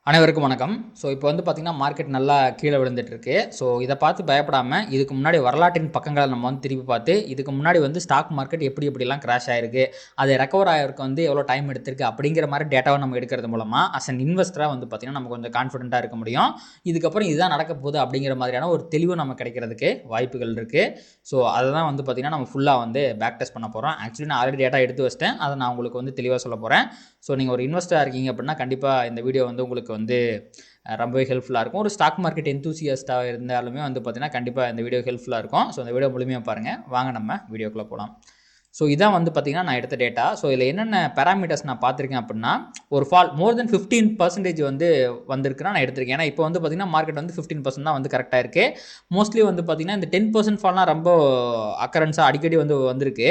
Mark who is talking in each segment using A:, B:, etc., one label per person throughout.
A: அனைவருக்கும் வணக்கம். இப்போ வந்து பார்த்தீங்கன்னா, மார்க்கெட் நல்லா கீழ விழுந்துட்டுருக்கு. இத பார்த்து பயப்படாம, இதுக்கு முன்னாடி வரலாற்றின் பக்கங்கள நம்ம வந்து திருப்பி பார்த்து, இதுக்கு முன்னாடி வந்து ஸ்டாக் மார்க்கெட் எப்படிலாம் கிராஷ் ஆயிருக்கு, அது ரெக்கவர் ஆகறதுக்கு வந்து எவ்வளோ டைம் எடுத்திருக்கு, அப்படிங்கிற மாரி டேட்டாவ நம்ம எடுக்கிறது மூலமா, அஸ் அன் இன்வெஸ்டரா வந்து பார்த்தீங்கன்னா, நம்ம கொஞ்சம் கான்ஃபிடென்ட்டா இருக்க முடியும். இதுக்கப்புறம் இதுதான் நடக்க போகுது அப்படிங்கிற மாதிரியான ஒரு தெளிவு நமக்கு கிடைக்கிறதுக்கு வாய்ப்புகள் இருக்கு. அததான் வந்து பார்த்தீங்கன்னா, நம்ம ஃபுல்லா வந்து பேக் டெஸ்ட் பண்ண போறோம். ஆக்சுவலி நான் ஆல்ரெடி டேட்டா எடுத்து வச்சுட்டேன். அத நான் உங்களுக்கு வந்து தெளிவா சொல்லப் போறேன். நீங்க ஒரு இன்வெஸ்டரா இருக்கீங்க அப்படின்னா, கண்டிப்பா இந்த வீடியோ வந்து உங்களுக்கு வந்து ரொம்பவே ஹெல்ப்ஃபுல்லா இருக்கும். ஒரு ஸ்டாக் மார்க்கெட் எந்தூசியாஸ்ட்டா இருந்தாலுமே வந்து பார்த்தீங்கன்னா, கண்டிப்பா இந்த வீடியோ ஹெல்ப்ஃபுல்லா இருக்கும். இந்த வீடியோ முழுமையா பாருங்க. வாங்க நம்ம வீடியோக்குள்ள போலாம். இதான் வந்து பார்த்தீங்கன்னா, நான் எடுத்த டேட்டா. இதில என்னென்ன பாராமீட்டர்ஸ் நான் பார்த்துருக்கேன் அப்படின்னா, ஒரு ஃபால் மோர் தென் 15% வந்து வந்திருக்குன்னா நான் எடுத்திருக்கேன். ஏன்னா, இப்போ வந்து பார்த்தீங்கன்னா, மார்க்கெட் வந்து 15% தான் வந்து கரெக்ட்டா இருக்கு. மோஸ்ட்லி வந்து பார்த்தீங்கன்னா, இந்த 10% ஃபால்லாம் ரொம்ப அக்கரன்ஸா அடிக்கடி வந்து வந்திருக்கு.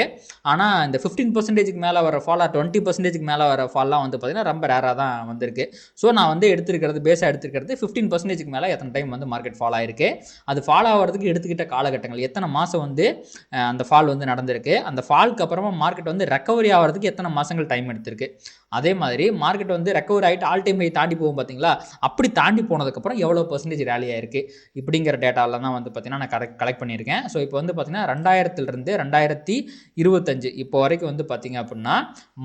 A: ஆனா, இந்த 15%க்கு மேல வர ஃபால், 20%க்கு மேல வர ஃபால்லாம் வந்து பார்த்தீங்கன்னா, ரொம்ப ரேரா தான் வந்திருக்கு. நான் வந்து பேஸா எடுத்திருக்கிறது 15%க்கு மேல எத்தனை டைம் வந்து மார்க்கெட் ஃபால் ஆயிருக்கு. அது ஃபால் ஆவறதுக்கு எடுத்துக்கிட்ட காலகட்டங்கள், எத்தனை மாசம் வந்து அந்த ஃபால் வந்து நடந்திருக்கு. அந்த ஃபால்க்கு அப்புறமா மார்க்கெட் வந்து ரெக்கவரி ஆவறதுக்கு எத்தனை மாசங்கள் டைம் எடுத்திருக்கு. அதே மாதிரி மார்க்கெட் வந்து ரெக்கவர் ஆயிட்டு ஆல் டைம் ஹை தாண்டி போகும் பார்த்தீங்களா, அப்படி தாண்டி போனதுக்கப்புறம் எவ்வளோ பெர்சன்டேஜ் ரேலி ஆயிருக்கு. இப்படிங்கிற டேட்டாலாம் தான் வந்து பார்த்தீங்கன்னா, நான் கலெக்ட் பண்ணியிருக்கேன். இப்போ வந்து பார்த்தீங்கன்னா, 2000லிருந்து 2025 இப்போ வரைக்கும் வந்து பார்த்தீங்க அப்படின்னா,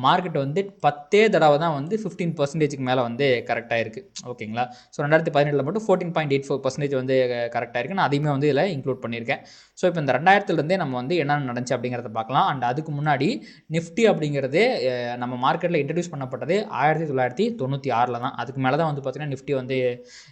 A: மார்க்கெட் வந்து 10 தடவை தான் வந்து 15%க்கு மேல வந்து கரெக்ட் ஆயிருக்கு. ஓகேங்களா. 2017ல மட்டும் 14.84% வந்து கரெக்ட் ஆயிருக்கு. நான் அதையுமே வந்து இதில் இன்க்ளூட் பண்ணியிருக்கேன். இப்போ இந்த 2000லிருந்தே நம்ம வந்து என்னென்ன நடந்துச்சு அப்படிங்கிறத பார்க்கலாம். அண்ட் அதுக்கு முன்னாடி நிஃப்டி அப்படிங்கிறது நம்ம மார்க்கெட்டில் இன்ட்ரடியூஸ் பண்ணப்பட்டது 1996ல தான். அதுக்கு மேலே தான் வந்து பார்த்தீங்கன்னா, நிஃப்டி வந்து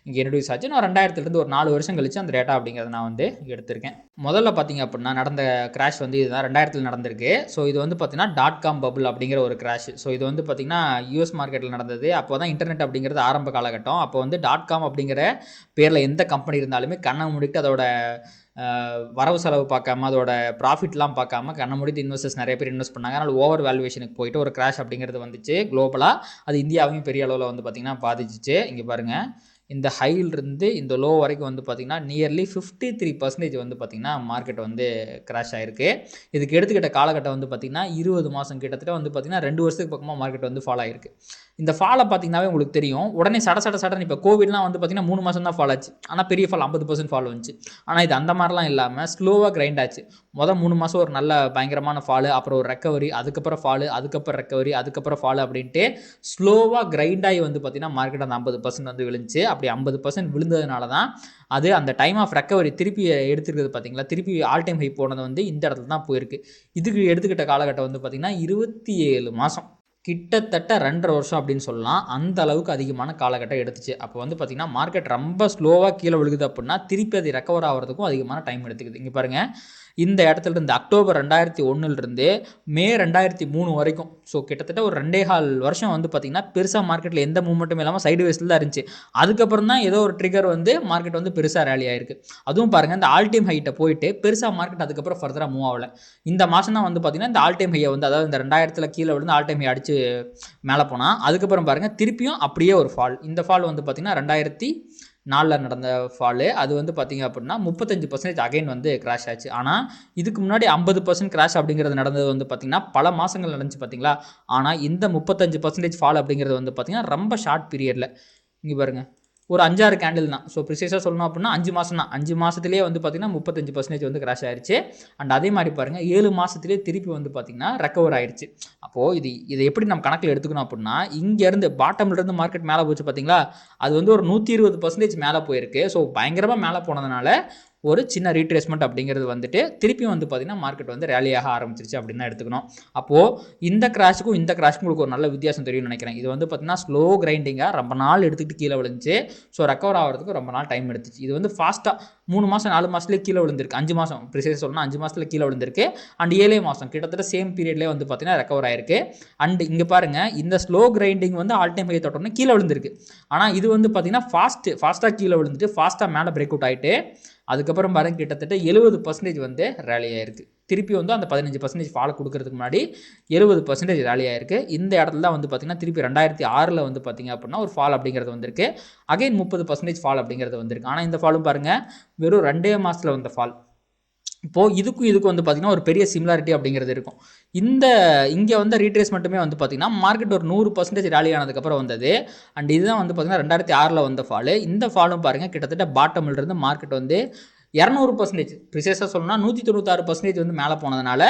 A: இங்கே இன்ட்ரடியூஸ் ஆச்சு. நான் 2000லிருந்து ஒரு 4 வருஷம் கழிச்சு அந்த டேட்டா அப்படிங்கிறத நான் வந்து எடுத்திருக்கேன். முதல்ல பார்த்தீங்க அப்படின்னா, நடந்த கிராஷ் வந்து இதுதான் 2000ல் நடந்திருக்கு. இது வந்து பார்த்தீங்கன்னா, .com பபுள் அப்படிங்கிற ஒரு கிராஷ். இது வந்து பார்த்தீங்கன்னா, யூஎஸ் மார்க்கெட்டில் நடந்தது. அப்போ தான் இன்டர்நெட் அப்படிங்கிறது ஆரம்ப காலகட்டம். அப்போ வந்து .com அப்படிங்கிற பேரில் எந்த கம்பெனி இருந்தாலுமே கண்ணை மூடிட்டு அதோட வரவு செலவு பார்க்காம, அதோட ப்ராஃபிட்லாம் பார்க்காம கண்ண மூடிட்டு இன்வெஸ்டர்ஸ் நிறைய பேர் இன்வெஸ்ட் பண்ணாங்க. அதனால ஓவர் வேல்யூவேஷனுக்கு போயிட்டு ஒரு கிராஷ் அப்படிங்கிறது வந்துச்சு குளோபலா. அது இந்தியாவையும் பெரிய அளவில் வந்து பார்த்தீங்கன்னா பாதிச்சிச்சு. இங்கே பாருங்க, இந்த ஹையிலிருந்து இந்த லோ வரைக்கும் வந்து பார்த்தீங்கன்னா, நியர்லி 53% வந்து பார்த்தீங்கன்னா மார்க்கெட் வந்து கிராஷ் ஆயிருக்கு. இதுக்கு எடுத்துக்கிட்ட காலகட்டம் வந்து பார்த்தீங்கன்னா, 20 மாதம் கிட்டத்தட்ட வந்து பார்த்தீங்கன்னா, 2 வருஷத்துக்கு பக்கமாக மார்க்கெட் வந்து ஃபால் ஆயிருக்கு. இந்த ஃபாலை பார்த்தீங்கன்னாவே உங்களுக்கு தெரியும். உடனே சடன்னு இப்போ கோவிட்லாம் வந்து பார்த்தீங்கன்னா 3 மாதம் தான் ஃபால் ஆச்சு. ஆனால் பெரிய ஃபால் 50% ஃபால் வந்துச்சு. ஆனால் இது அந்த மாதிரிலாம் இல்லாமல் ஸ்லோவாக கிரைண்ட் ஆச்சு. 3 மாதம் ஒரு நல்ல பயங்கரமான ஃபாலு, அப்புறம் ஒரு ரெக்கவரி, அதுக்கப்புறம் ஃபாலு, அதுக்கப்புறம் ரெக்கவரி, அதுக்கப்புறம் ஃபாலு அப்படின்ட்டு ஸ்லோவாக கிரைண்ட் ஆகி வந்து பார்த்தீங்கன்னா, மார்க்கெட் அந்த 50% வந்து விழுந்துச்சு. அப்படி 50% விழுந்ததுனால தான் அது அந்த டைம் ஆஃப் ரெக்கவரி திருப்பி எடுத்துக்கிறது பார்த்தீங்களா, திருப்பி ஆல் டைம் ஹை போனது வந்து இந்த இடத்துல தான் போயிருக்கு. இதுக்கு எடுத்துக்கிட்ட காலகட்டம் வந்து பார்த்தீங்கன்னா 27 மாதம். கிட்டத்தட்ட 2.5 வருஷம் அப்படின்னு சொல்லலாம். அந்த அளவுக்கு அதிகமான காலகட்டம் எடுத்துச்சு. அப்போ வந்து பார்த்தீங்கன்னா, மார்க்கெட் ரொம்ப ஸ்லோவாக கீழே விழுகுது அப்படின்னா, திருப்பி அது ரெக்கவர் ஆகிறதுக்கும் அதிகமான டைம் எடுத்துக்குது. இங்கே பாருங்க, இந்த இடத்துல இருந்து அக்டோபர் 2001லிருந்து மே 2003 வரைக்கும், கிட்டத்தட்ட ஒரு 2.25 வருஷம் வந்து பார்த்தீங்கன்னா, பெருசாக மார்க்கெட்டில் எந்த மூவ்மெண்ட்டும் இல்லாமல் சைடு வேஸில் தான் இருந்துச்சு. அதுக்கப்புறம் தான் ஏதோ ஒரு ட்ரிகர் வந்து மார்க்கெட் வந்து பெருசாக ரேலி ஆயிருக்கு. அதுவும் பாருங்கள், இந்த ஆல் டைம் ஹைட்டை போயிட்டு பெருசாக மார்க்கெட் அதுக்கப்புறம் ஃபர்தராக மூவ் ஆகலை. இந்த மாதம் தான் வந்து பார்த்தீங்கன்னா, இந்த ஆல் டைம் ஹையை வந்து, அதாவது இந்த 2000ல் கீழே விழுந்து ஆல் டைம் ஹை அடிச்சு மேலே போனால், அதுக்கப்புறம் பாருங்கள் திருப்பியும் அப்படியே ஒரு ஃபால். இந்த ஃபால் வந்து பார்த்தீங்கன்னா 2004ல் நடந்த ஃபாலு. அது வந்து பார்த்தீங்க அப்படின்னா 35% அகைன் வந்து கிராஷ் ஆச்சு. ஆனால் இதுக்கு முன்னாடி 50% கிராஷ் அப்படிங்கிறது நடந்தது வந்து பார்த்தீங்கன்னா, பல மாதங்கள் நடந்துச்சு பார்த்தீங்களா. ஆனால் இந்த 35% ஃபால் அப்படிங்கிறது வந்து பார்த்தீங்கன்னா ரொம்ப ஷார்ட் பீரியடில். இங்கே பாருங்கள், ஒரு 5-6 கேண்டில் தான். ப்ரிசைஸாக சொல்லணும் அப்படின்னா 5 மாதம் தான். 5 மாதத்துலேயே வந்து பார்த்தீங்கன்னா 35% வந்து கிராஷ் ஆயிடுச்சு. அண்ட் அதே மாதிரி பாருங்கள், 7 மாதத்துலேயே திருப்பி வந்து பார்த்தீங்கன்னா ரெக்கவர் ஆயிடுச்சு. அப்போது இதை எப்படி நம்ம கணக்கில் எடுத்துக்கணும் அப்படின்னா, இங்கேருந்து பாட்டம்லேருந்து மார்க்கெட் மேலே போச்சு பார்த்தீங்களா, அது வந்து ஒரு 120% மேலே போயிருக்கு. பயங்கரமாக மேலே போனதுனால ஒரு சின்ன ரீட்ரேஸ்மெண்ட் அப்படிங்கிறது வந்துட்டு திருப்பியும் வந்து பார்த்தீங்கன்னா மார்க்கெட் வந்து ரேலியாக ஆரம்பிச்சிருச்சு அப்படின்னு தான் எடுத்துக்கணும். அப்போது இந்த கிராஷுக்கும் இந்த கிராஷுக்கும் உங்களுக்கு ஒரு நல்ல வித்தியாசம் தெரியும்னு நினைக்கிறேன். இது வந்து பார்த்தீங்கன்னா ஸ்லோ கிரைண்டிங்காக ரொம்ப நாள் எடுத்துக்கிட்டு கீழே விழுந்துச்சு. ரெக்கவர் ஆகிறதுக்கு ரொம்ப நாள் டைம் எடுத்துச்சு. இது வந்து ஃபாஸ்ட்டாக 3 மாதம் 4 மாதத்துலேயே கீழே விழுந்திருக்கு. 5 மாதம் ப்ரிசைஸ் சொல்லணும், 5 மாதத்தில் கீழே விழுந்திருக்கு. அண்ட் 7 மாதம் கிட்டத்தட்ட சேம் பீரியட்லேயே வந்து பார்த்தீங்கன்னா ரெக்கவர் ஆயிருக்கு. அண்ட் இங்கே பாருங்கள், இந்த ஸ்லோ கிரைண்டிங் வந்து ஆல் டைம் ஹை தொட்டோன்னே கீழே விழுந்திருக்கு. ஆனால் இது வந்து பார்த்தீங்கன்னா ஃபாஸ்ட்டாக கீழே விழுந்துட்டு ஃபாஸ்ட்டாக மேலே பிரேக் அவுட் ஆகிட்டு அதுக்கப்புறம் பாருங்க, கிட்டத்தட்ட 70% வந்து ரேலி ஆயிருக்கு. திருப்பி வந்து அந்த 15% ஃபால் கொடுக்கறதுக்கு முன்னாடி 70% ரேலி ஆயிருக்கு. இந்த இடத்துல தான் வந்து பார்த்தீங்கன்னா, திருப்பி 2006ல் வந்து பார்த்தீங்க அப்படின்னா ஒரு ஃபால் அப்படிங்கிறது வந்திருக்கு. அகைன் 30% ஃபால் அப்படிங்கிறது வந்திருக்கு. ஆனால் இந்த ஃபாலும் பாருங்கள், வெறும் 2 மாதத்தில் வந்த ஃபால். இப்போது இதுக்கும் வந்து பார்த்திங்கன்னா ஒரு பெரிய சிமிலாரிட்டி அப்படிங்கிறது இருக்கும். இங்கே வந்து ரீட்ரேஸ்மெண்ட்டுமே வந்து பார்த்திங்கன்னா மார்க்கெட் ஒரு 100% ரேலி ஆனதுக்கப்புறம் வந்தது. அண்ட் இதுதான் வந்து பார்த்திங்கன்னா 2006 வந்த ஃபாலு. இந்த ஃபாலும் பாருங்கள் கிட்டத்தட்ட பாட்டமிலிருந்து மார்க்கெட் வந்து 200% ப்ரிசைஸாக சொல்லணும்னா 196% வந்து மேலே போனதுனால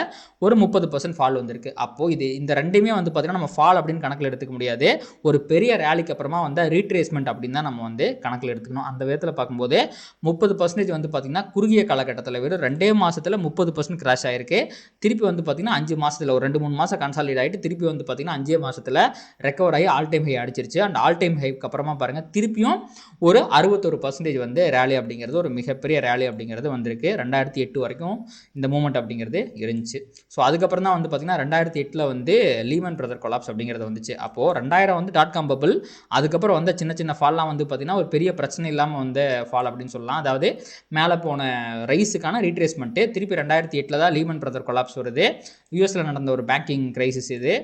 A: ஒரு 30% ஃபால் வந்திருக்கு. அப்போது இந்த ரெண்டுமே வந்து பார்த்திங்கன்னா நம்ம ஃபால் அப்படின்னு கணக்கில் எடுத்துக்க முடியாது. ஒரு பெரிய ரேலிக்கு அப்புறமா வந்து ரீட்ரேஸ்மெண்ட் அப்படின்னு தான் நம்ம வந்து கணக்கில் எடுத்துக்கணும். அந்த விதத்தில் பார்க்கும்போது 30% வந்து பார்த்திங்கன்னா குறுகிய காலகட்டத்தில் வெறும் 2 மாதத்தில் 30% கிராஷ் ஆகிருக்கு. திருப்பி வந்து பார்த்திங்கன்னா 5 மாதத்தில் ஒரு 2-3 மாதம் கன்சாலிடேட் ஆகிட்டு திருப்பி வந்து பார்த்திங்கன்னா 5 மாதத்தில் ரெக்கவர் ஆகி ஆல் டைம் ஹை அடிச்சிருச்சு. அண்ட் ஆல் டைம் ஹைக்கு அப்புறமா பாருங்கள் திருப்பியும் ஒரு 61% வந்து ரேலி அப்படிங்கிறது ஒரு மிகப்பெரிய ரேலி அப்படிங்கிறது வந்திருக்கு. 2008 வரைக்கும் இந்த மூமெண்ட் அப்படிங்கிறது இருந்துச்சு. ஸோ அதுக்கப்புறம் தான் வந்து பார்த்திங்கன்னா 2008 வந்து லீமன் பிரதர் கொலாப்ஸ் அப்படிங்கிறது வந்துச்சு. அப்போது 2000 வந்து .com பபிள், அதுக்கப்புறம் வந்து சின்ன ஃபால்லாம் வந்து பார்த்திங்கன்னா ஒரு பெரிய பிரச்சனை இல்லாமல் வந்து ஃபால் அப்படின்னு சொல்லலாம். அதாவது மேலே போன ரைஸுக்கான ரீட்ரேஸ்மெண்ட்டு திருப்பி 2008 தான் லீமன் பிரதர் கொலாப்ஸ் வருது. யூஎஸில் நடந்த ஒரு பேங்கிங் கிரைசிஸ் இது.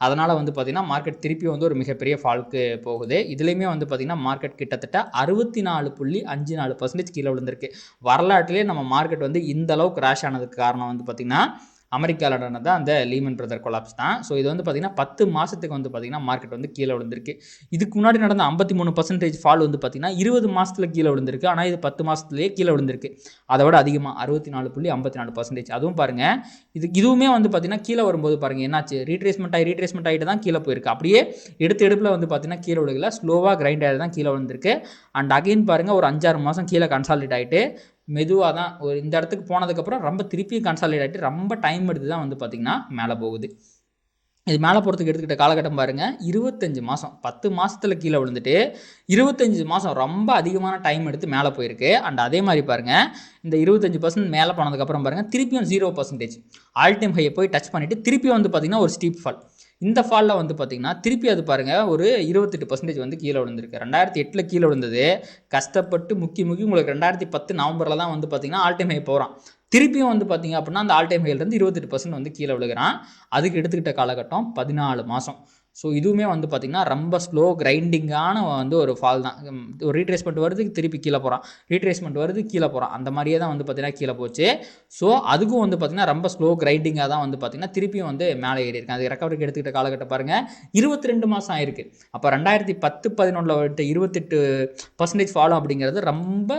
A: அதனால் வந்து பார்த்திங்கன்னா மார்க்கெட் திருப்பி வந்து ஒரு மிகப்பெரிய ஃபால்க்கு போகுது. இதுலேயுமே வந்து பார்த்திங்கன்னா மார்க்கெட் கிட்டத்தட்ட 64.54% கீழே விழுந்திருக்கு. வரலாற்றிலே நம்ம மார்க்கெட் வந்து இந்த அளவுக்கு கிராஷ் ஆனதுக்கு காரணம் வந்து பார்த்திங்கன்னா அமெரிக்காவில் நடந்த அந்த லீமன் பிரதர் கொலாப்ஸ் தான். ஸோ இது வந்து பார்த்திங்கன்னா 10 மாதத்துக்கு வந்து பார்த்திங்கன்னா மார்க்கெட் வந்து கீழே விழுந்திருக்கு. இதுக்கு முன்னாடி நடந்த 53% ஃபால் வந்து பார்த்திங்கன்னா 20 மாதத்தில் கீழே விழுந்திருக்கு. ஆனால் இது 10 மாதத்துலேயே கீழே விழுந்திருக்கு. அதை விட அதிகமாக 64.54%. அதுவும் பாருங்கள் இதுவுமே வந்து பார்த்திங்கன்னா கீழே வரும்போது பாருங்கள் என்னாச்சு, ரீட்ரேஸ்மெண்ட் ஆகிட்டு தான் கீழே போயிருக்கு. அப்படியே எடுப்பில் வந்து பார்த்திங்கன்னா கீழே விழுகல, ஸ்லோவாக கிரைண்ட் ஆகி தான் கீழே விழுந்திருக்கு. அண்ட் அகைன் பாருங்கள் ஒரு 5-6 மாதம் கீழே கன்சாலிடேட் ஆகிட்டு மெதுவாக தான் ஒரு இந்த இடத்துக்கு போனதுக்கப்புறம் ரொம்ப திருப்பி கன்சாலிடேட் ஆகிட்டு ரொம்ப டைம் எடுத்து தான் வந்து பார்த்திங்கன்னா மேலே போகுது. இது மேலே போகிறதுக்கு எடுத்துக்கிட்ட காலகட்டம் பாருங்கள் 25 மாதம். 10 மாதத்தில் கீழே விழுந்துட்டு 25 மாதம் ரொம்ப அதிகமான டைம் எடுத்து மேலே போயிருக்கு. அண்ட் அதே மாதிரி பாருங்கள் இந்த 25% மேலே போனதுக்கப்புறம் பாருங்கள் திருப்பியும் 0% ஆல் டைம் ஹையை போய் டச் பண்ணிவிட்டு திருப்பியும் வந்து பார்த்திங்கன்னா ஒரு ஸ்டீப் ஃபால். இந்த ஃபாலில் வந்து பார்த்திங்கன்னா திருப்பி அது பாருங்கள் ஒரு 28% வந்து கீழே விழுந்திருக்கு. 2008 கீழே விழுந்தது கஷ்டப்பட்டு முக்கி உங்களுக்கு 2010 நவம்பரில் தான் வந்து பார்த்திங்கன்னா ஆல் டைம் ஹை போகிறான். திருப்பியும் வந்து பார்த்திங்க அப்படின்னா அந்த ஆல் டைம் ஹைலேருந்து 28% வந்து கீழே விழுகிறான். அதுக்கு எடுத்துக்கிட்ட காலகட்டம் 14 மாதம். ஸோ இதுவுமே வந்து பார்த்திங்கன்னா ரொம்ப ஸ்லோ கிரைண்டிங்கான வந்து ஒரு ஃபால் தான். ஒரு ரீட்ரேஸ்மெண்ட் வருது திருப்பி கீழே போகிறான், ரீட்ரேஸ்மெண்ட் வருது கீழே போகிறான், அந்த மாதிரியே தான் வந்து பார்த்திங்கன்னா கீழே போச்சு. ஸோ அதுக்கும் வந்து பார்த்திங்கன்னா ரொம்ப ஸ்லோ கிரைண்டிங்காக தான் வந்து பார்த்திங்கன்னா திருப்பியும் வந்து மேலே ஏறி இருக்கு. அது ரெக்கவரிக்கு எடுத்துக்கிட்ட காலகட்டம் பாருங்கள் 22 மாதம் ஆயிருக்கு. அப்போ 2010-11 28% ஃபாலோ அப்படிங்கிறது ரொம்ப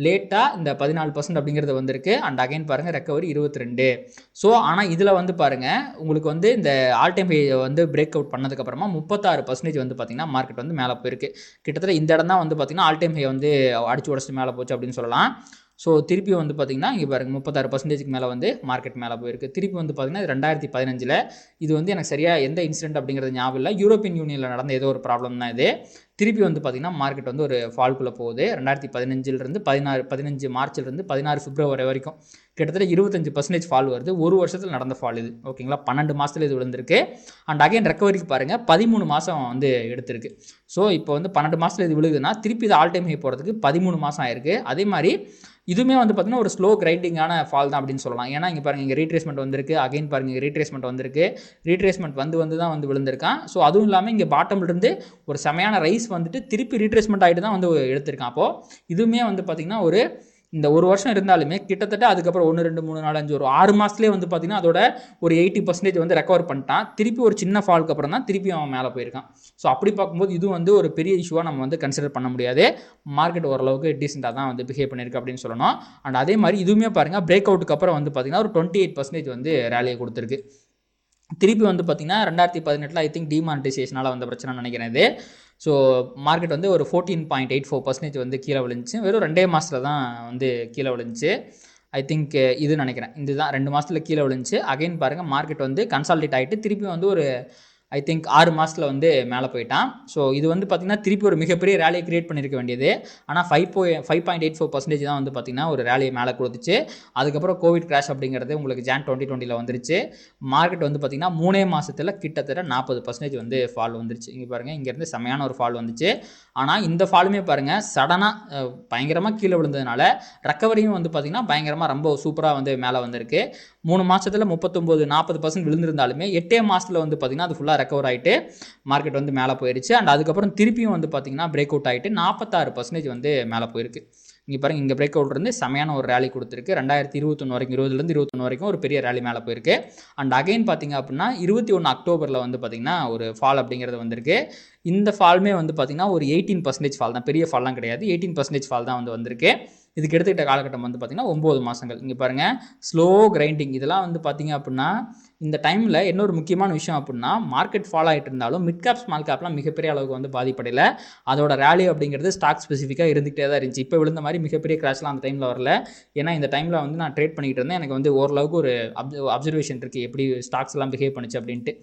A: லேட்டாக இந்த 14% அப்படிங்கிறது வந்திருக்கு. அண்ட் அகைன் பாருங்கள் ரெக்கவரி 22. ஸோ ஆனால் இதில் வந்து பாருங்கள் உங்களுக்கு வந்து இந்த ஆல் டைம் ஹை வந்து பிரேக் அவுட் பண்ணதுக்கப்புறமா 36% வந்து பார்த்திங்கன்னா மார்க்கெட் வந்து மேலே போயிருக்கு. கிட்டத்தட்ட இந்த இடம் தான் வந்து பார்த்திங்கன்னா ஆல் டைம் ஹை வந்து அடிச்சு உடச்சிட்டு மேலே போச்சு அப்படின்னு சொல்லலாம். ஸோ திருப்பி வந்து பார்த்திங்கன்னா இங்கே பாருங்கள் 36%க்கு மேலே வந்து மார்க்கெட் மேலே போயிருக்கு. திருப்பி வந்து பார்த்திங்கன்னா 2015 இது வந்து எனக்கு சரியாக எந்த இன்சிடென்ட் அப்படிங்கிறது ஞாபகம் இல்லை. யூரோப்பியன் யூனியனில் நடந்த ஏதோ ஒரு ப்ராப்ளம் தான் இது. திருப்பி வந்து பார்த்திங்கன்னா மார்க்கெட் வந்து ஒரு ஃபால்குள்ளே போகுது. 2015 15 மார்ச்லேருந்து 16 பிப்ரவரி வரைக்கும் கிட்டத்தட்ட 25% ஃபால் வருது. ஒரு வருஷத்தில் நடந்த ஃபால் இது. ஓகேங்களா, 12 மாதத்தில் இது விழுந்திருக்கு. அண்ட் அகைன் ரெக்கவரிக்கு பாருங்கள் 13 மாதம் வந்து எடுத்திருக்கு. ஸோ இப்போ வந்து 12 மாதத்தில் இது விழுகுதுன்னா திருப்பி இது ஆல் டைம் ஹை போகிறதுக்கு 13 மாதம் ஆயிருக்கு. அதே மாதிரி இதுவுமே வந்து பார்த்திங்கன்னா ஒரு ஸ்லோ கிரைண்டிங்கான ஃபால் தான் அப்படின்னு சொல்லலாம். ஏன்னா இங்கே பாருங்கள் இங்கே ரீட்ரேஸ்மெண்ட் வந்திருக்கு, அகைன் பாருங்கள் இங்கே ரீட்ரேஸ்மெண்ட் வந்திருக்கு, ரீட்ரேஸ்மெண்ட் வந்து தான் வந்து விழுந்திருக்கான். ஸோ அதுவும் இல்லாமல் இங்கே பாட்டம்லேருந்து ஒரு செமையான ரைஸ் வந்துட்டு திருப்பி ரீட்ரேஸ்மெண்ட் ஆகிட்டு தான் வந்து எடுத்திருக்கான். அப்போது இதுவுமே வந்து பார்த்திங்கன்னா ஒரு இந்த ஒரு வருஷம் இருந்தாலுமே கிட்டத்தட்ட அதுக்கப்புறம் 1 2 3 4 5 ஒரு 6 மாதத்துலேயே வந்து பார்த்திங்கன்னா அதோட ஒரு 80% வந்து ரெக்கவர் பண்ணிட்டான். திருப்பி ஒரு சின்ன ஃபால்க்கு அப்புறம் தான் திருப்பி அவன் மேலே போயிருக்கான். ஸோ அப்படி பார்க்கும்போது இது வந்து ஒரு பெரிய இஷ்யூவாக நம்ம வந்து கன்சிடர் பண்ண முடியாது. மார்க்கெட் ஓரளவுக்கு டீசெண்டாக தான் வந்து பிஹேவ் பண்ணியிருக்கு அப்படின்னு சொல்லணும். அண்ட் அதே மாதிரி இதுவுமே பாருங்கள் பிரேக் அவுட்டுக்கு அப்புறம் வந்து பார்த்திங்கன்னா ஒரு 28% வந்து ரேலியை கொடுத்துருக்கு. திருப்பி வந்து பார்த்திங்கன்னா 2018 ஐ திங்க் டிமானிட்டைசேஷனால் வந்த பிரச்சனை நினைக்கிறேன் இது. ஸோ மார்க்கெட் வந்து ஒரு 14.84% வந்து கீழே விழுந்துச்சு. வெறும் 2 மாதத்தில் தான் வந்து கீழே விழுந்துச்சு. ஐ திங்க் இது நினைக்கிறேன் இதுதான் 2 மாதத்தில் கீழே விழுந்துச்சு. அகைன் பாருங்கள் மார்க்கெட் வந்து கன்சாலிடேட் ஆகிட்டு திருப்பி வந்து ஒரு ஐ திங்க் 6 மாதத்தில் வந்து மேலே போயிட்டான். ஸோ இது வந்து பார்த்திங்கன்னா திருப்பி ஒரு மிகப்பெரிய ரேலியை கிரியேட் பண்ணியிருக்க வேண்டியது. ஆனால் 5.84% தான் வந்து பார்த்திங்கன்னா ஒரு ரேலியை மேலே கொடுத்துச்சு. அதுக்கப்புறம் கோவிட் கிராஷ் அப்படிங்கிறது உங்களுக்கு ஜான் 2020 வந்துருச்சு. மார்க்கெட் வந்து பார்த்திங்கன்னா 3 மாதத்தில் கிட்டத்தட்ட 40% வந்து ஃபால் வந்துருச்சு. இங்கே பாருங்கள் இங்கேருந்து செமையான ஒரு ஃபால் வந்துச்சு. ஆனால் இந்த ஃபாலுமே பாருங்கள் சடனாக பயங்கரமாக கீழே விழுந்ததுனால ரெக்கவரியும் வந்து பார்த்திங்கன்னா பயங்கரமாக ரொம்ப சூப்பராக வந்து மேலே வந்திருக்கு. 3 மாதத்தில் 39-40% விழுந்திருந்தாலுமே 8 மாதத்தில் வந்து பார்த்திங்கன்னா அது ஃபுல்லாக ரெக்கவர் ஆகிட்டு மார்க்கெட் வந்து மேலே போயிடுச்சு. அண்ட் அதுக்கப்புறம் திருப்பியும் வந்து பார்த்திங்கன்னா பிரேக் அவுட் ஆகிட்டு 46% வந்து மேலே போயிருக்கு. இங்கே பாருங்க, இங்கே பிரேக் அவுட் இருந்து செமையான ஒரு ரேலி கொடுத்துருக்கு. 2021 வரைக்கும், 20லேருந்து 21 வரைக்கும் ஒரு பெரிய ரேலி மேலே போயிருக்கு. அண்ட் அகைன் பார்த்தீங்க அப்படின்னா 21 அக்டோபரில் வந்து பார்த்தீங்கன்னா ஒரு ஃபால் அப்படிங்கிறது வந்திருக்கு. இந்த ஃபால்மே வந்து பார்த்தீங்கன்னா ஒரு 18% ஃபால் தான், பெரிய ஃபால்லாம் கிடையாது, 18% ஃபால் தான் வந்து வந்திருக்கு. இதுக்கு எடுத்துக்கிட்ட காலகட்டம் வந்து பார்த்திங்கன்னா 9 மாதங்கள். இங்கே பாருங்கள், ஸ்லோ கிரைண்டிங் இதெல்லாம் வந்து பார்த்திங்க அப்படின்னா இந்த டைமில் இன்னொரு முக்கியமான விஷயம் அப்படின்னா, மார்க்கெட் ஃபால் ஆகிட்டு இருந்தாலும் மிட் கேப் ஸ்மால் கேப்லாம் மிகப்பெரிய அளவுக்கு வந்து பாதிப்படையில். அதோட ரேலி அப்படிங்கிறது ஸ்டாக் ஸ்பெசிஃபிக்காக இருந்துகிட்டே தான் இருந்துச்சு. இப்போ விழுந்த மாதிரி மிகப்பெரிய கிராஷ்லாம் அந்த டைமில் வரல. ஏன்னா இந்த டைமில் வந்து நான் ட்ரேட் பண்ணிக்கிட்டு இருந்தேன். எனக்கு வந்து ஓரளவுக்கு ஒரு அப்சர்வேஷன் இருக்குது எப்படி ஸ்டாக்ஸ் எல்லாம் பிஹேவ் பண்ணிச்சு அப்படின்ட்டு.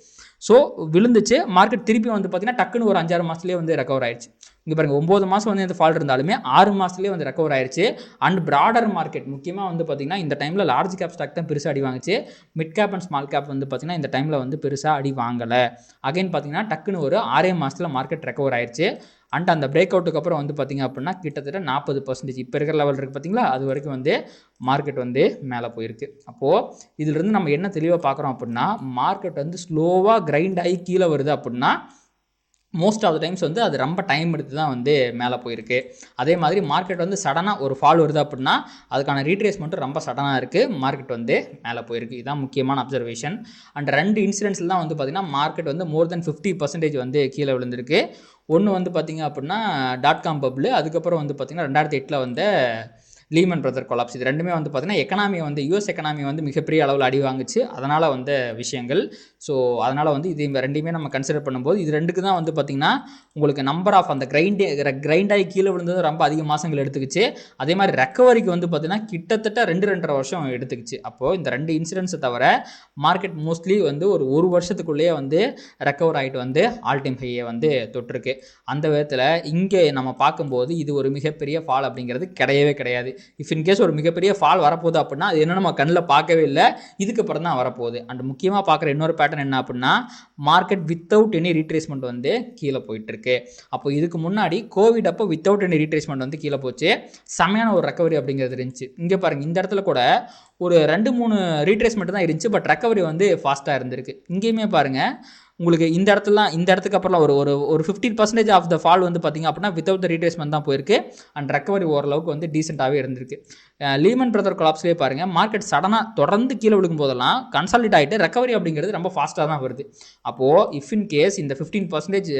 A: ஸோ விழுந்துச்சு. மார்க்கெட் திருப்பி வந்து பார்த்திங்கன்னா டக்குன்னு ஒரு 5-6 மாதத்துலேயே வந்து ரெக்கவர் ஆயிடுச்சு. இங்கே பாருங்கள், 9 மாதம் வந்து இந்த ஃபால் இருந்தாலுமே 6 மாதத்துலேயே வந்து ரெக்கவர் ஆயிடுச்சு. அண்ட் ப்ராடர் மார்க்கெட் முக்கியமாக வந்து பார்த்திங்கன்னா இந்த டைமில் லார்ஜ் கேப் ஸ்டாக் தான் பெருசாக அடி வாங்குச்சு. Mid cap and small cap வந்து பார்த்திங்கன்னா இந்த டைமில் வந்து பெருசாக அடி வாங்கலை. அகைன் பார்த்திங்கன்னா டக்குன்னு ஒரு 6 மாதத்தில் மார்க்கெட் ரெக்கவர் ஆயிடுச்சு. அண்ட் அந்த பிரேக் அவுட்டுக்கு அப்புறம் வந்து பார்த்திங்க அப்படின்னா கிட்டத்தட்ட 40% இப்போ இருக்கிற லெவல் இருக்குது பார்த்திங்களா, அது வரைக்கும் வந்து மார்க்கெட் வந்து மேலே போயிருக்கு. அப்போது இதிலிருந்து நம்ம என்ன தெளிவாக பார்க்குறோம் அப்படின்னா, மார்க்கெட் வந்து ஸ்லோவாக கிரைண்ட் ஆகி கீழே வருது அப்படின்னா மோஸ்ட் ஆஃப் த டைம்ஸ் வந்து அது ரொம்ப டைம் எடுத்து தான் வந்து மேலே போயிருக்கு. அதே மாதிரி மார்க்கெட் வந்து சடனாக ஒரு ஃபால் வருது அப்படின்னா அதுக்கான ரீட்ரேஸ்மெண்ட்டும் ரொம்ப சடனாக இருக்குது, மார்க்கெட் வந்து மேலே போயிருக்கு. இதுதான் முக்கியமான அப்சர்வேஷன். அண்ட் 2 இன்சிடென்ட்ஸில் தான் வந்து பார்த்திங்கன்னா மார்க்கெட் வந்து மோர் தென் 50% வந்து கீழே விழுந்திருக்கு. ஒன்று வந்து பார்த்திங்க அப்படின்னா .com பபிள், அதுக்கப்புறம் வந்து பார்த்திங்கன்னா 2008 வந்து லீமன் பிரதர் கொலாப்ஸ். இது ரெண்டுமே வந்து பார்த்தீங்கன்னா எக்கனாமி வந்து யூஎஸ் எக்கனாமி வந்து மிகப்பெரிய அளவில் அடி வாங்குச்சு. அதனால் வந்த விஷயங்கள். ஸோ அதனால் வந்து இது ரெண்டுமே நம்ம கன்சிடர் பண்ணும்போது இது ரெண்டுக்கு தான் வந்து பார்த்திங்கன்னா உங்களுக்கு நம்பர் ஆஃப் அந்த கிரைண்டாகி கீழே விழுந்தது ரொம்ப அதிக மாதங்கள் எடுத்துக்கிச்சு. அதே மாதிரி ரெக்கவரிக்கு வந்து பார்த்திங்கன்னா கிட்டத்தட்ட 2-2.5 வருஷம் எடுத்துக்கிச்சு. அப்போது இந்த 2 இன்சிடென்ட்ஸை தவிர மார்க்கெட் மோஸ்ட்லி வந்து ஒரு வருஷத்துக்குள்ளேயே வந்து ரெக்கவர் ஆகிட்டு வந்து ஆல் டைம் ஹையை வந்து தொட்டிருக்கு. அந்த விதத்தில் இங்கே நம்ம பார்க்கும்போது இது ஒரு மிகப்பெரிய ஃபால் அப்படிங்கிறது கிடையவே கிடையாது. இஃப் இன்கேஸ் ஒரு மிகப்பெரிய ஃபால் வரப்போகுது அப்படின்னா அது என்ன நம்ம கண்ணில் பார்க்கவே இல்லை, இதுக்கப்புறம் தான் வரப்போகுது. அண்ட் முக்கியமாக பார்க்குற இன்னொரு பேட்டர்ன் என்ன அப்படின்னா, மார்க்கெட் வித்தவுட் எனி ரீட்ரேஸ்மெண்ட் வந்து கீழே போயிட்டு இருக்கு. அப்போ இதுக்கு முன்னாடி கோவிட் அப்போ வித்தவுட் எனி ரீட்ரேஸ்மெண்ட் வந்து கீழே போச்சு, செம்மையான ஒரு ரெக்கவரி அப்படிங்கிறது இருந்துச்சு. இங்கே பாருங்கள், இந்த இடத்துல கூட ஒரு 2-3 ரீட்ரேஸ்மெண்ட் தான் இருந்துச்சு, பட் ரெக்கவரி வந்து ஃபாஸ்ட்டாக இருந்திருக்கு. இங்கேயுமே பாருங்கள், உங்களுக்கு இந்த இடத்துக்கு அப்புறம் ஒரு 15% ஆஃப் த ஃபால் வந்து பார்த்திங்க அப்படின்னா வித்தவுட் த ரீட்ரேஸ்மெண்ட் தான் போயிருக்கு. அண்ட் ரெக்கவரி ஓரளவுக்கு வந்து டீசெண்டாகவே இருந்திருக்கு. லீமன் பிரதர் கொலாப்ஸ்லேயே பாருங்கள், மார்க்கெட் சடனாக தொடர்ந்து கீழே விழுகும் போதெல்லாம் கன்சாலிட் ஆகிட்டு ரெக்கவரி அப்படிங்கிறது ரொம்ப ஃபாஸ்ட்டாக தான் வருது. அப்போது இஃப் இன் கேஸ் இந்த 15%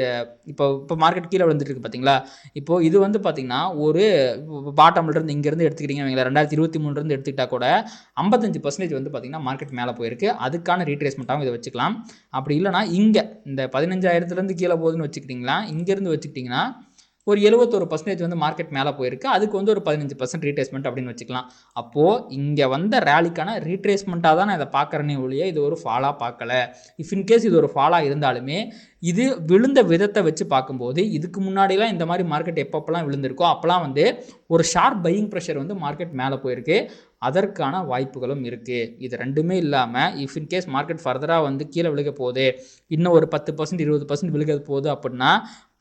A: இப்போ மார்க்கெட் கீழே விழுந்துட்டு இருக்கு பார்த்தீங்களா, இப்போது இது வந்து பார்த்திங்கன்னா ஒரு பாட்டம்லேருந்து இங்கேருந்து எடுத்துக்கிட்டிங்க 2023 எடுத்துக்கிட்டால் கூட 55% வந்து பார்த்திங்கன்னா மார்க்கெட் மேலே போயிருக்கு. அதுக்கான ரீட்ரேஸ்மெண்ட்டாகவும் இதை வச்சுக்கலாம். அப்படி இல்லைனா இங்கே இந்த 15,000 கீழே போகுதுன்னு வச்சுக்கிட்டிங்களா, இங்கேருந்து வச்சுக்கிட்டிங்கன்னா ஒரு 71% வந்து மார்க்கெட் மேலே போயிருக்கு. அதுக்கு வந்து ஒரு 15% ரீட்ரேஸ்மெண்ட் அப்படின்னு வச்சுக்கலாம். அப்போது இங்கே வந்த ரேலிக்கான ரீட்ரேஸ்மெண்ட்டாக தான் நான் இதை பார்க்குறேனே ஒழிய இது ஒரு ஃபாலாக பார்க்கல. இஃப் இன்கேஸ் இது ஒரு ஃபாலாக இருந்தாலுமே இது விழுந்த விதத்தை வச்சு பார்க்கும்போது இதுக்கு முன்னாடிலாம் இந்த மாதிரி மார்க்கெட் எப்பப்பெல்லாம் விழுந்திருக்கோ அப்போலாம் வந்து ஒரு ஷார்ப் பையிங் ப்ரெஷர் வந்து மார்க்கெட் மேலே போயிருக்கு. அதற்கான வாய்ப்புகளும் இருக்குது. இது ரெண்டுமே இல்லாமல் இஃப் இன்கேஸ் மார்க்கெட் ஃபர்தராக வந்து கீழே விழுக போகுது, இன்னும் ஒரு 10% 20% விழுக போகுது அப்படின்னா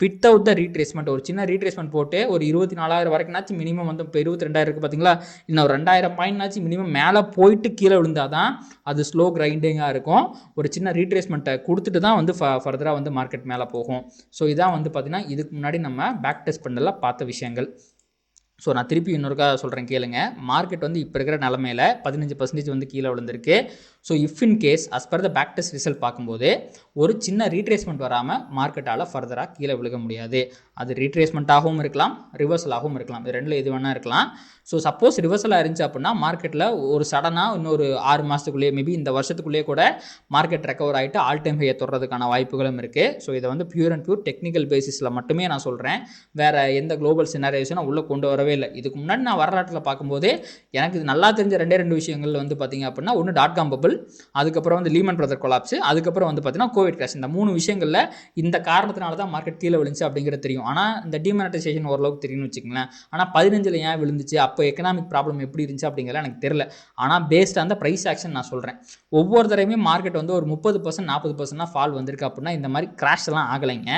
A: வித்தவுட் த ரீட்ரேஸ்மெண்ட் ஒரு சின்ன ரீட்ரேஸ்மெண்ட் போட்டு ஒரு 24,000 வரைக்கும்னாச்சும் மினிமம் வந்து இப்போ 22,000 இருக்குது பார்த்தீங்களா, இன்னும் ஒரு 2,000 பாயிண்ட்னாச்சும் மினிமம் மேலே போயிட்டு கீழே விழுந்தால் தான் அது ஸ்லோ கிரைண்டிங்காக இருக்கும். ஒரு சின்ன ரீட்ரேஸ்மெண்ட்டை கொடுத்துட்டு தான் வந்து ஃபர்தராக வந்து மார்க்கெட் மேலே போகும். ஸோ இதான் வந்து பார்த்திங்கன்னா இதுக்கு முன்னாடி நம்ம பேக் டெஸ்ட் பண்ணல பார்த்த விஷயங்கள். ஸோ நான் திருப்பி இன்னொருக்கா சொல்கிறேன் கேளுங்க. மார்க்கெட் வந்து இப்போ இருக்கிற நிலமையில் 15% வந்து கீழே விழுந்திருக்கு. So if in case as per the back test result பார்க்கும்போது ஒரு சின்ன ரீட்ரேஸ்மெண்ட் வராமல் மார்க்கெட்டால் ஃபர்தராக கீழே விழுக முடியாது. அது ரீட்ரேஸ்மெண்ட்டாகவும் இருக்கலாம், ரிவர்சலாகவும் இருக்கலாம், இது ரெண்டில் எது வேணால் இருக்கலாம். ஸோ சப்போஸ் ரிவர்சலாக இருந்துச்சு அப்படின்னா மார்க்கெட்டில் ஒரு சடனாக இன்னொரு 6 மாதத்துக்குள்ளேயே மேபி இந்த வருஷத்துக்குள்ளேயே கூட மார்க்கெட் ரெக்கவர் ஆகிட்டு ஆல் டைம் ஹையை தொடுறதுக்கான வாய்ப்புகளும் இருக்குது. ஸோ இதை வந்து பியூர் அண்ட் பியூர் டெக்னிக்கல் பேசிஸில் மட்டுமே நான் சொல்கிறேன். வேறு எந்த குளோபல் சினாரியோஸும் நான் உள்ளே கொண்டு வரவே இல்லை. இதுக்கு முன்னாடி நான் வரலாற்றில் பார்க்கும்போது எனக்கு இது நல்லா தெரிஞ்ச 2 விஷயங்கள் வந்து பார்த்திங்க அப்படின்னா ஒன்று .com பபிள், அதுக்கப்புறம் வந்து லீமன் பிரதர் கொலாப்ஸ், அதுக்கப்புறம் வந்து பார்த்திங்கன்னா கோவிட் கிராஷ். இந்த 3 விஷயங்களில் இந்த காரணத்தினால தான் மார்க்கெட் கீழே விழுந்துச்சு அப்படிங்கிறது தெரியும். ஆனால் இந்த டிமானிட்டைசேஷன் ஓரளவுக்கு தெரியும்னு வச்சுக்கங்களேன். ஆனால் 15 ஏன் விழுந்துச்சு, அப்போ எக்கனாமிக் ப்ராப்ளம் எப்படி இருந்துச்சு அப்படிங்கிறத எனக்கு தெரியல. ஆனால் பேஸ்ட் அந்த ப்ரைஸ் ஆக்ஷன் நான் சொல்கிறேன். ஒவ்வொரு தடவையுமே மார்க்கெட் வந்து ஒரு 30% 40% ஃபால் வந்திருக்கு அப்படின்னா இந்த மாதிரி கிராஷ் எல்லாம் ஆகலைங்க.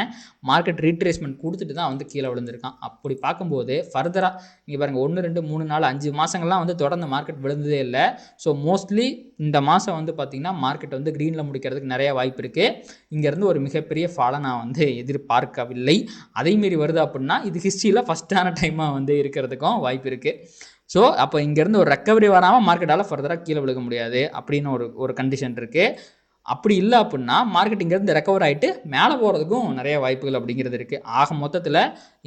A: மார்க்கெட் ரீட்ரேஸ்மெண்ட் கொடுத்துட்டு தான் வந்து கீழே விழுந்திருக்கான். அப்படி பார்க்கும்போது ஃபர்தராக இங்கே பாருங்கள் 1 2 3 4 5 மாதங்கள்லாம் வந்து தொடர்ந்து மார்க்கெட் விழுந்ததே இல்லை. ஸோ மோஸ்ட்லி இந்த மாதம் வந்து பார்த்திங்கன்னா மார்க்கெட் வந்து க்ரீனில் முடிக்கிறதுக்கு நிறைய வாய்ப்பு இருக்குது. இங்கேருந்து ஒரு மிகப்பெரிய ஃபாலை நான் வந்து எதிர்பார்க்கவில்லை. அதேமாரி வருது அப்படின்னா இது ஹிஸ்ட்ரியில் ஃபஸ்ட்டான டைமாக வந்து இருக்கிறதுக்கும் வாய்ப்பு இருக்குது. ஸோ அப்போ இங்கேருந்து ஒரு ரெக்கவரி வராமல் மார்க்கெட்டால் ஃபர்தராக கீழே விழுக முடியாது அப்படின்னு ஒரு கண்டிஷன் இருக்குது. அப்படி இல்லை அப்படின்னா மார்க்கெட் இங்கேருந்து ரெக்கவர் ஆகிட்டு மேலே போகிறதுக்கும் நிறைய வாய்ப்புகள் அப்படிங்கிறது இருக்குது. ஆக மொத்தத்தில்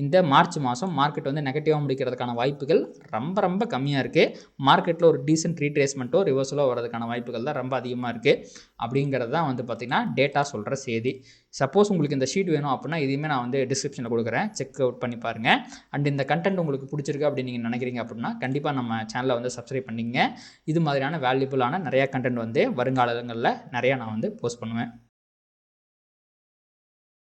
A: இந்த மார்ச் மாதம் மார்க்கெட் வந்து நெகட்டிவாக முடிக்கிறதுக்கான வாய்ப்புகள் ரொம்ப ரொம்ப கம்மியாக இருக்குது. மார்க்கெட்டில் ஒரு டீசென்ட் ரீட்ரேஸ்மெண்ட்டோ ரிவர்ஸலோ வரதுக்கான வாய்ப்புகள் தான் ரொம்ப அதிகமாக இருக்குது அப்படிங்கிறது தான் வந்து பார்த்திங்கன்னா டேட்டா சொல்கிற செய்தி. சப்போஸ் உங்களுக்கு இந்த ஷீட் வேணும் அப்படின்னா இதையுமே நான் வந்து டிஸ்கிரிப்ஷனில் கொடுக்குறேன், செக் அவுட் பண்ணி பாருங்கள். அண்ட் இந்த கண்டென்ட் உங்களுக்கு பிடிச்சிருக்கு அப்படின்னு நீங்கள் நினைக்கிறீங்க அப்படின்னா கண்டிப்பாக நம்ம சேனலை வந்து சப்ஸ்கிரைப் பண்ணிங்க. இது மாதிரியான வேல்யூபுளான நிறையா கண்டென்ட் வந்து வருங்காலங்களில் நிறையா நான் வந்து போஸ்ட் பண்ணுவேன்.